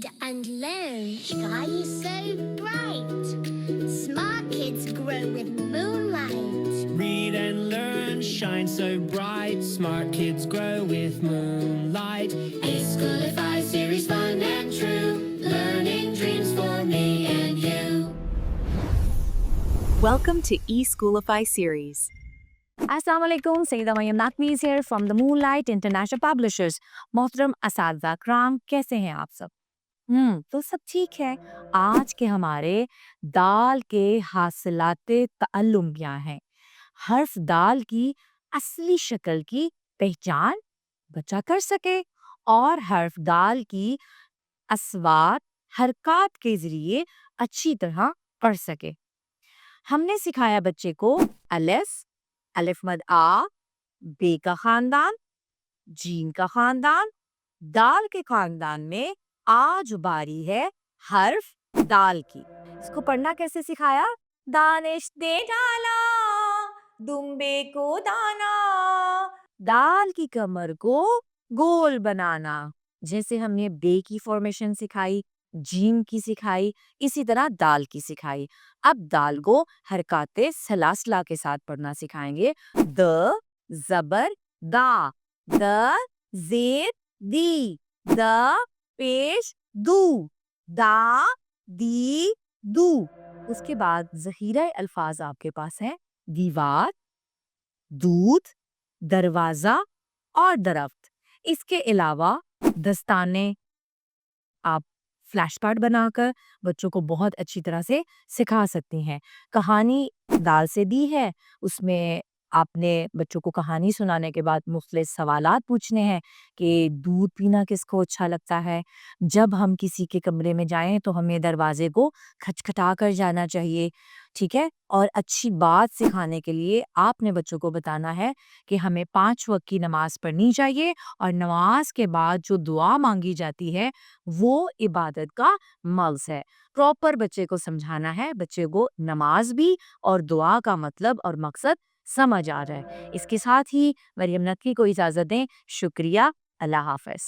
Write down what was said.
Read and learn, shine so bright. Smart kids grow with moonlight. Read and learn, shine so bright. Smart kids grow with moonlight. eSchoolify series, fun and true. Learning dreams for me and you. Welcome to eSchoolify series. Assalamu alaikum, Sayyida Maryam Naqvi is here from the Moonlight International Publishers. मोहतरम असातिज़ा कराम, कैसे हैं आप सब? तो सब ठीक है। आज के हमारे दाल के हासिलाते तअल्लुम क्या हैं? हर्फ दाल की असली शक्ल की पहचान बच्चा कर सके और हर्फ दाल की अस्वात हरकत के जरिए अच्छी तरह पढ़ सके। हमने सिखाया बच्चे को अलिफ, अलिफ मद आ, बे का खानदान, जीन का खानदान, दाल के खानदान में आज बारी है हर्फ दाल की। इसको पढ़ना कैसे सिखाया? दानिश दे डाला दुम्बे को दाना, दाल की कमर को गोल बनाना। जैसे हमने बे की फॉर्मेशन सिखाई, जीम की सिखाई, इसी तरह दाल की सिखाई। अब दाल को हरकते सलासला के साथ पढ़ना सिखाएंगे। द जबर दा, द जेर दी, द पेश दू, दा दी दू। उसके बाद ज़ख़ीरा अल्फाज आपके पास है दीवार, दूध, दरवाजा और दरख्त। इसके अलावा दस्ताने आप फ्लैश कार्ड बनाकर बच्चों को बहुत अच्छी तरह से सिखा सकती हैं। कहानी दाल से दी है, उसमें आपने बच्चों को कहानी सुनाने के बाद मुख्तलिफ सवालात पूछने हैं कि दूध पीना किसको अच्छा लगता है। जब हम किसी के कमरे में जाएं तो हमें दरवाजे को खटखटा कर जाना चाहिए, ठीक है। और अच्छी बात सिखाने के लिए आपने बच्चों को बताना है कि हमें 5 वक्त की नमाज पढ़नी चाहिए और नमाज के बाद जो दुआ मांगी जाती है वो इबादत का मल्स है। प्रॉपर बच्चे को समझाना है, बच्चे को नमाज भी और दुआ का मतलब और मकसद समझ आ रहा है। इसके साथ ही मरियम नकवी को इजाज़त दें। शुक्रिया। अल्लाह हाफ़िज़।